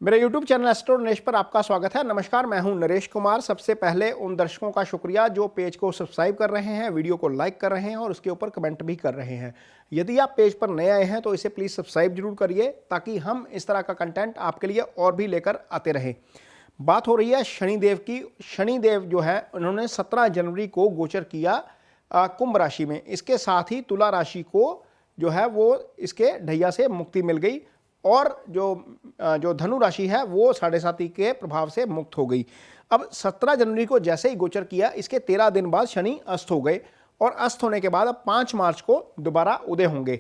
मेरे YouTube channel astro Naresh पर आपका स्वागत है। नमस्कार, मैं हूं नरेश कुमार। सबसे पहले उन दर्शकों का शुक्रिया जो पेज को सब्सक्राइब कर रहे हैं, वीडियो को लाइक कर रहे हैं और उसके ऊपर कमेंट भी कर रहे हैं। यदि आप पेज पर नए आए हैं तो इसे प्लीज़ सब्सक्राइब जरूर करिए ताकि हम इस तरह का कंटेंट आपके लिए और भी लेकर आते रहें। बात हो रही है शनिदेव की। शनिदेव जो है उन्होंने 17 जनवरी को गोचर किया कुंभ राशि में। इसके साथ ही तुला राशि को जो है वो इसके ढैया से मुक्ति मिल गई और जो धनु राशि है वो 7.5 के प्रभाव से मुक्त हो गई। अब 17 जनवरी को जैसे ही गोचर किया, इसके 13 दिन बाद शनि अस्त हो गए और अस्त होने के बाद अब 5 मार्च को दोबारा उदय होंगे।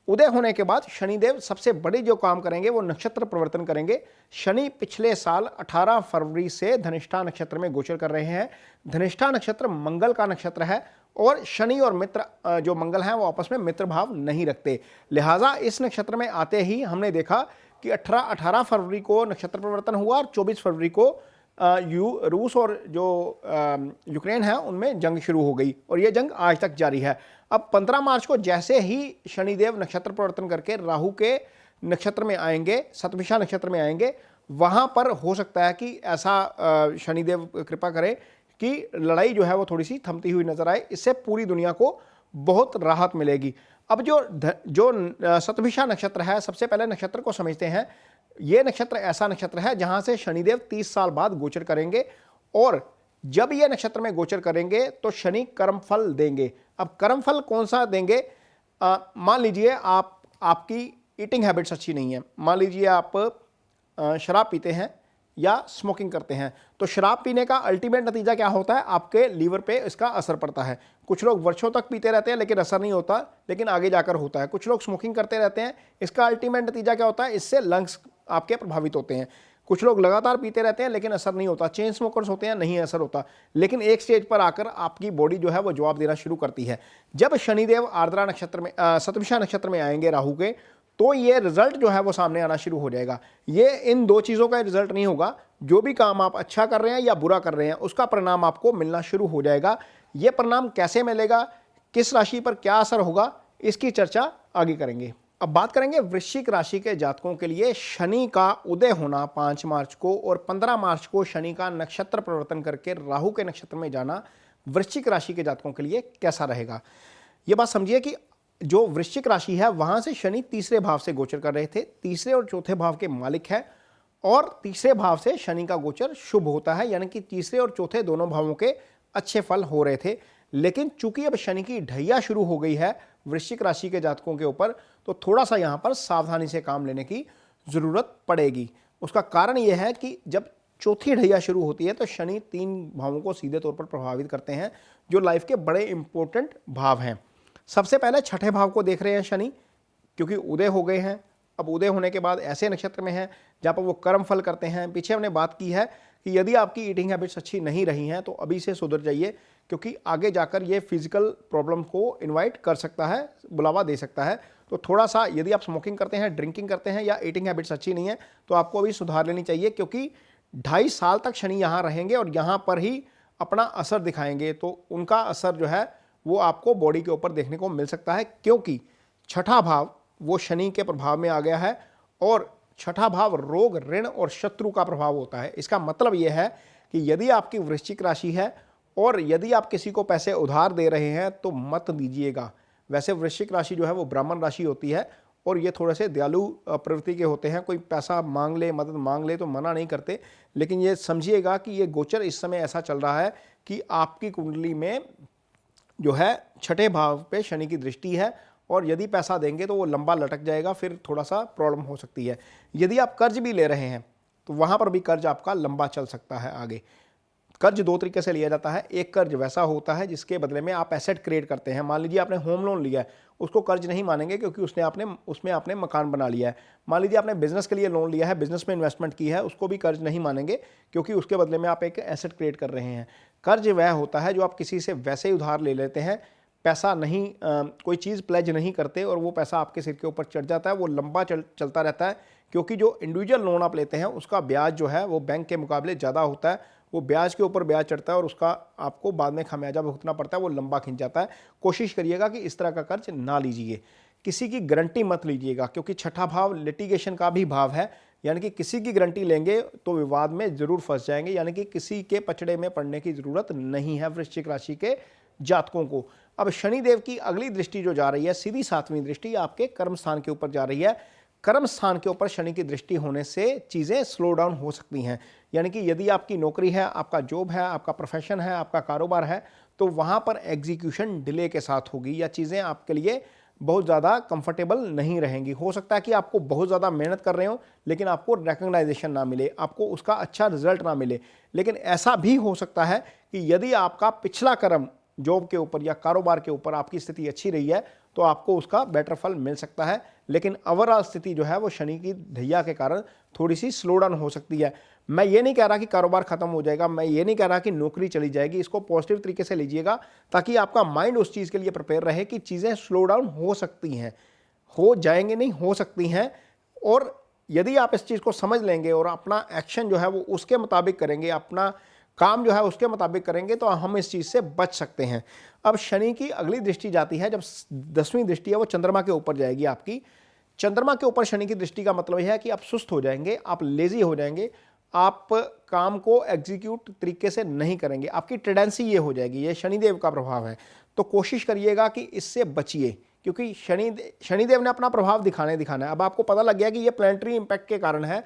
उदय होने के बाद शनिदेव सबसे बड़ी जो काम करेंगे वो नक्षत्र परिवर्तन करेंगे। शनि पिछले साल 18 फरवरी से धनिष्ठा नक्षत्र में गोचर कर रहे हैं। धनिष्ठा नक्षत्र मंगल का नक्षत्र है और शनि और मित्र जो मंगल हैं वो आपस में मित्र भाव नहीं रखते। लिहाजा इस नक्षत्र में आते ही हमने देखा कि 18 फरवरी को नक्षत्र परिवर्तन हुआ और 24 फरवरी को रूस और जो यूक्रेन है उनमें जंग शुरू हो गई और ये जंग आज तक जारी है। अब 15 मार्च को जैसे ही शनिदेव नक्षत्र परिवर्तन करके राहु के नक्षत्र में आएंगे, सतभिषा नक्षत्र में आएंगे, वहां पर हो सकता है कि ऐसा शनिदेव कृपा करें कि लड़ाई जो है वो थोड़ी सी थमती हुई नजर आए। इससे पूरी दुनिया को बहुत राहत मिलेगी। अब जो सतभिषा नक्षत्र है, सबसे पहले नक्षत्र को समझते हैं। ये नक्षत्र ऐसा नक्षत्र है जहां से शनिदेव 30 साल बाद गोचर करेंगे और जब ये नक्षत्र में गोचर करेंगे तो शनि कर्मफल देंगे। अब कर्मफल कौन सा देंगे? मान लीजिए आपकी ईटिंग हैबिट्स अच्छी नहीं है, मान लीजिए आप शराब पीते हैं या स्मोकिंग करते हैं, तो शराब पीने का अल्टीमेट नतीजा क्या होता है? आपके लीवर पे इसका असर पड़ता है। कुछ लोग वर्षों तक पीते रहते हैं लेकिन असर नहीं होता, लेकिन आगे जाकर होता है। कुछ लोग स्मोकिंग करते रहते हैं, इसका अल्टीमेट नतीजा क्या होता है? इससे लंग्स आपके प्रभावित होते हैं। कुछ लोग लगातार पीते रहते हैं लेकिन असर नहीं होता। चेन स्मोकर्स होते हैं, नहीं असर होता। लेकिन एक स्टेज पर आकर आपकी बॉडी जो है वो जवाब देना शुरू करती है। जब शनिदेव आर्द्रा नक्षत्र में सतभिषा नक्षत्र में आएंगे राहु के, तो ये रिजल्ट जो है वो सामने आना शुरू हो जाएगा। ये इन दो चीज़ों का रिजल्ट नहीं होगा। जो भी काम आप अच्छा कर रहे हैं या बुरा कर रहे हैं उसका परिणाम आपको मिलना शुरू हो जाएगा। ये परिणाम कैसे मिलेगा, किस राशि पर क्या असर होगा, इसकी चर्चा आगे करेंगे। अब बात करेंगे वृश्चिक राशि के जातकों के लिए। शनि का उदय होना 5 मार्च को और 15 मार्च को शनि का नक्षत्र परिवर्तन करके राहु के नक्षत्र में जाना वृश्चिक राशि के जातकों के लिए कैसा रहेगा? ये बात समझिए कि जो वृश्चिक राशि है वहां से शनि तीसरे भाव से गोचर कर रहे थे। तीसरे और चौथे भाव के मालिक है और तीसरे भाव से शनि का गोचर शुभ होता है, यानी कि तीसरे और चौथे दोनों भावों के अच्छे फल हो रहे थे। लेकिन चूंकि अब शनि की ढैया शुरू हो गई है वृश्चिक राशि के जातकों के ऊपर, तो थोड़ा सा यहां पर सावधानी से काम लेने की जरूरत पड़ेगी। उसका कारण यह है कि जब चौथी ढैया शुरू होती है तो शनि 3 भावों को सीधे तौर पर प्रभावित करते हैं जो लाइफ के बड़े इंपॉर्टेंट भाव हैं। सबसे पहले छठे भाव को देख रहे हैं शनि, क्योंकि उदय हो गए हैं। अब उदय होने के बाद ऐसे नक्षत्र में हैं जहाँ पर वो कर्म फल करते हैं। पीछे हमने बात की है कि यदि आपकी ईटिंग हैबिट्स अच्छी नहीं रही हैं तो अभी से सुधर जाइए, क्योंकि आगे जाकर ये फिजिकल प्रॉब्लम को इनवाइट कर सकता है, बुलावा दे सकता है। तो थोड़ा सा यदि आप स्मोकिंग करते हैं, ड्रिंकिंग करते हैं या ईटिंग हैबिट्स अच्छी नहीं है तो आपको अभी सुधार लेनी चाहिए, क्योंकि 2.5 साल तक शनि यहाँ रहेंगे और यहाँ पर ही अपना असर दिखाएंगे। तो उनका असर जो है वो आपको बॉडी के ऊपर देखने को मिल सकता है, क्योंकि छठा भाव वो शनि के प्रभाव में आ गया है और छठा भाव रोग, ऋण और शत्रु का प्रभाव होता है। इसका मतलब यह है कि यदि आपकी वृश्चिक राशि है और यदि आप किसी को पैसे उधार दे रहे हैं तो मत दीजिएगा। वैसे वृश्चिक राशि जो है वो ब्राह्मण राशि होती है और ये थोड़े से दयालु प्रवृत्ति के होते हैं। कोई पैसा मांग ले, मदद मांग ले तो मना नहीं करते, लेकिन ये समझिएगा कि ये गोचर इस समय ऐसा चल रहा है कि आपकी कुंडली में जो है छठे भाव पे शनि की दृष्टि है और यदि पैसा देंगे तो वो लंबा लटक जाएगा, फिर थोड़ा सा प्रॉब्लम हो सकती है। यदि आप कर्ज भी ले रहे हैं तो वहाँ पर भी कर्ज आपका लंबा चल सकता है आगे। कर्ज 2 तरीके से लिया जाता है। एक कर्ज वैसा होता है जिसके बदले में आप एसेट क्रिएट करते हैं। मान लीजिए आपने होम लोन लिया है, उसको कर्ज नहीं मानेंगे क्योंकि उसमें आपने मकान बना लिया है। मान लीजिए आपने बिजनेस के लिए लोन लिया है, बिजनेस में इन्वेस्टमेंट की है, उसको भी कर्ज नहीं मानेंगे क्योंकि उसके बदले में आप एक एसेट क्रिएट कर रहे हैं। कर्ज वह होता है जो आप किसी से वैसे ही उधार ले लेते हैं, पैसा नहीं कोई चीज़ प्लेज नहीं करते और वो पैसा आपके सिर के ऊपर चढ़ जाता है, वो लंबा चलता रहता है, क्योंकि जो इंडिविजुअल लोन आप लेते हैं उसका ब्याज जो है वो बैंक के मुकाबले ज़्यादा होता है। वो ब्याज के ऊपर ब्याज चढ़ता है और उसका आपको बाद में खामियाजा भुगतना पड़ता है, वो लंबा खिंच जाता है। कोशिश करिएगा कि इस तरह का कर्ज ना लीजिए, किसी की गारंटी मत लीजिएगा, क्योंकि छठा भाव लिटिगेशन का भी भाव है। यानी कि किसी की गारंटी लेंगे तो विवाद में जरूर फंस जाएंगे, यानी कि किसी के पचड़े में पड़ने की जरूरत नहीं है वृश्चिक राशि के जातकों को। अब शनिदेव की अगली दृष्टि जो जा रही है, सीधी 7वीं दृष्टि आपके कर्म स्थान के ऊपर जा रही है। कर्म स्थान के ऊपर शनि की दृष्टि होने से चीज़ें स्लो डाउन हो सकती हैं। यानी कि यदि आपकी नौकरी है, आपका जॉब है, आपका प्रोफेशन है, आपका कारोबार है, तो वहाँ पर एग्जीक्यूशन डिले के साथ होगी या चीज़ें आपके लिए बहुत ज़्यादा कंफर्टेबल नहीं रहेंगी। हो सकता है कि आपको बहुत ज़्यादा मेहनत कर रहे हो लेकिन आपको रिकग्नाइजेशन ना मिले, आपको उसका अच्छा रिजल्ट ना मिले। लेकिन ऐसा भी हो सकता है कि यदि आपका पिछला कर्म जॉब के ऊपर या कारोबार के ऊपर आपकी स्थिति अच्छी रही है तो आपको उसका बेटर फल मिल सकता है। लेकिन ओवरऑल स्थिति जो है वो शनि की ढैया के कारण थोड़ी सी स्लो डाउन हो सकती है। मैं ये नहीं कह रहा कि कारोबार खत्म हो जाएगा, मैं ये नहीं कह रहा कि नौकरी चली जाएगी। इसको पॉजिटिव तरीके से लीजिएगा ताकि आपका माइंड उस चीज़ के लिए प्रिपेयर रहे कि चीज़ें स्लो डाउन हो सकती हैं, हो जाएंगे नहीं, हो सकती हैं। और यदि आप इस चीज़ को समझ लेंगे और अपना एक्शन जो है वो उसके मुताबिक करेंगे, अपना काम जो है उसके मुताबिक करेंगे, तो हम इस चीज़ से बच सकते हैं। अब शनि की अगली दृष्टि जाती है, जब 10वीं दृष्टि है वो चंद्रमा के ऊपर जाएगी आपकी। चंद्रमा के ऊपर शनि की दृष्टि का मतलब यह है कि आप सुस्त हो जाएंगे, आप लेजी हो जाएंगे, आप काम को एग्जीक्यूट तरीके से नहीं करेंगे, आपकी टेंडेंसी ये हो जाएगी। ये शनिदेव का प्रभाव है, तो कोशिश करिएगा कि इससे बचिए, क्योंकि शनिदेव ने अपना प्रभाव दिखाना है। अब आपको पता लग गया कि ये प्लैनेटरी इंपैक्ट के कारण है,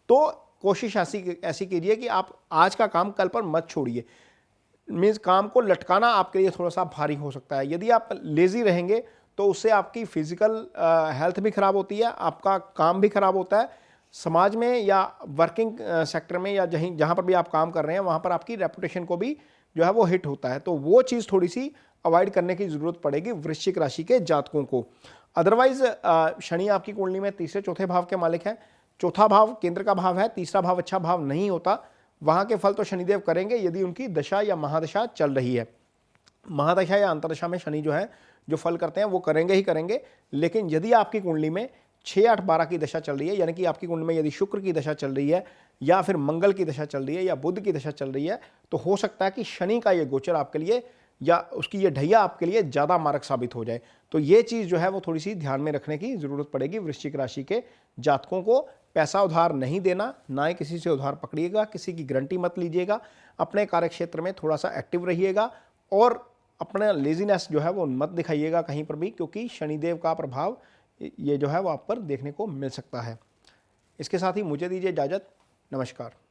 तो कोशिश ऐसी कीजिए कि आप आज का काम कल पर मत छोड़िए। मीन्स काम को लटकाना आपके लिए थोड़ा सा भारी हो सकता है। यदि आप लेजी रहेंगे तो उससे आपकी फिजिकल हेल्थ भी खराब होती है, आपका काम भी खराब होता है। समाज में या वर्किंग सेक्टर में या जहाँ पर भी आप काम कर रहे हैं वहाँ पर आपकी रेपुटेशन को भी जो है वो हिट होता है। तो वो चीज़ थोड़ी सी अवॉइड करने की ज़रूरत पड़ेगी वृश्चिक राशि के जातकों को। अदरवाइज शनि आपकी कुंडली में तीसरे चौथे भाव के मालिक हैं। चौथा भाव केंद्र का भाव है, तीसरा भाव अच्छा भाव नहीं होता। वहाँ के फल तो शनिदेव करेंगे यदि उनकी दशा या महादशा चल रही है। महादशा या अंतरदशा में शनि जो है जो फल करते हैं वो करेंगे ही करेंगे। लेकिन यदि आपकी कुंडली में 6, 8, 12 की दशा चल रही है, यानी कि आपकी कुंडली में यदि शुक्र की दशा चल रही है या फिर मंगल की दशा चल रही है या बुध की दशा चल रही है, तो हो सकता है कि शनि का ये गोचर आपके लिए या उसकी ये ढैया आपके लिए ज़्यादा मारक साबित हो जाए। तो ये चीज़ जो है वो थोड़ी सी ध्यान में रखने की ज़रूरत पड़ेगी वृश्चिक राशि के जातकों को। पैसा उधार नहीं देना, ना ही किसी से उधार पकड़िएगा, किसी की गारंटी मत लीजिएगा। अपने कार्यक्षेत्र में थोड़ा सा एक्टिव रहिएगा और अपना लेजीनेस जो है वो मत दिखाइएगा कहीं पर भी, क्योंकि शनिदेव का प्रभाव ये जो है वो आप पर देखने को मिल सकता है। इसके साथ ही मुझे दीजिए इजाज़त। नमस्कार।